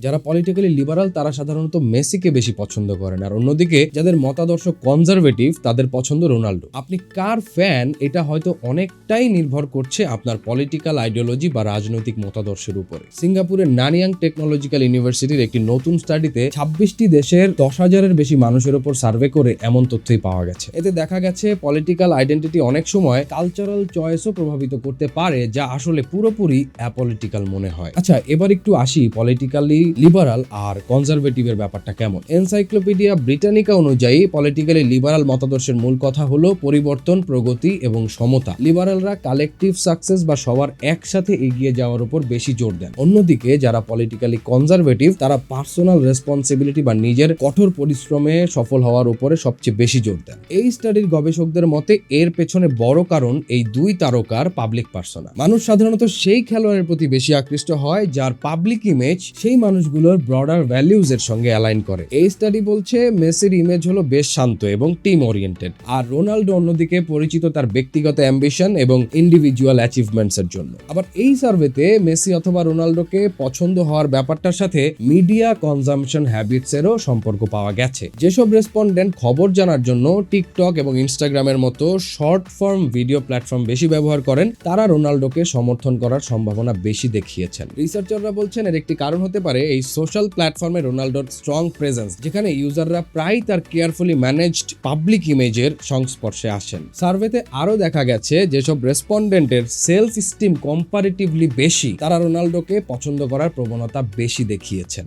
যারা politically liberal তারা সাধারণত মেসিকে বেশি পছন্দ করেন, আর অন্যদিকে যাদের মতাদর্শ কনজারভেটিভ তাদের পছন্দ রোনাল্ডো। আপনি কার ফ্যান এটা হয়তো অনেকটাই নির্ভর করছে আপনার পলিটিক্যাল আইডিওলজি বা রাজনৈতিক মতাদর্শের উপরে। সিঙ্গাপুরের নানিয়াং টেকনোলজিক্যাল ইউনিভার্সিটির একটি নতুন স্টাডিতে 26টি দেশের 10,000-এর বেশি মানুষের উপর সার্ভে করে এমন তথ্যই পাওয়া গেছে। এতে দেখা গেছে পলিটিক্যাল আইডেন্টিটি অনেক সময় কালচারাল চয়েসও প্রভাবিত করতে পারে, যা আসলে পুরোপুরি অ্যাপলিটিক্যাল মনে হয়। আচ্ছা, এবার একটু আসি পলিটিক্যালি লিবারাল আর কনজারভেটিভের ব্যাপারটা কেমন। এনসাইক্লোপিডিয়া ব্রিটানিকা অনুযায়ী পলিটিক্যালি লিবারাল মতাদর্শের মূল কথা হলো পরিবর্তন, প্রগতি এবং সমতা। লিবারালরা কালেকটিভ সাকসেস বা সবার একসাথে এগিয়ে যাওয়ার উপর বেশি জোর দেন। অন্যদিকে যারা পলিটিক্যালি কনজারভেটিভ তারা পার্সোনাল রেসপন্সিবিলিটি বা নিজের কঠোর পরিশ্রমে সফল হওয়ার উপরে সবচেয়ে বেশি জোর দেন। এই স্টাডির গবেষকদের মতে এর পেছনে বড় কারণ এই দুই তারকার পাবলিক পার্সোনা। মানুষ সাধারণত সেই খেলোয়াড়ের প্রতি বেশি আকৃষ্ট হয় যার পাবলিক ইমেজ সেই মানুষগুলোর ব্রডার ভ্যালিউজ এর সঙ্গে অ্যালাইন করে। এই স্টাডি বলছে মেসির ইমেজ হলো বেশ শান্ত এবং টিম ওরিয়েন্টেড, আর রোনাল্ডো অন্যদিকে পরিচিত তার ব্যক্তিগত অ্যাম্বিশন এবং ইন্ডিভিজুয়াল অ্যাচিভমেন্টস এর জন্য। আবার এই সার্ভেতে মেসি অথবা রোনাল্ডোকে পছন্দ হওয়ার ব্যাপারটার সাথে মিডিয়া কনজাম্পশন হ্যাবিটস এরও সম্পর্ক পাওয়া গেছে। যেসব রেসপন্ডেন্ট খবর জানার জন্য টিকটক এবং ইনস্টাগ্রামের মতো শর্ট ফর্ম ভিডিও প্ল্যাটফর্ম বেশি ব্যবহার করেন তারা রোনাল্ডোকে সমর্থন করার সম্ভাবনা বেশি দেখিয়েছেন। রিসার্চাররা বলছেন এর একটি কারণ হতে পারে এই সোশ্যাল প্ল্যাটফর্মে রোনাল্ডোর স্ট্রং প্রেজেন্স, যেখানে ইউজাররা প্রায় তার কেয়ারফুলি ম্যানেজড পাবলিক ইমেজের সংস্পর্শে আসেন। সার্ভেতে আরো দেখা গেছে যেসব রেসপন্ডেন্টের সেলফ স্টিম কম্পারেটিভলি বেশি তারা রোনাল্ডোকে পছন্দ করার প্রবণতা বেশি দেখিয়েছেন।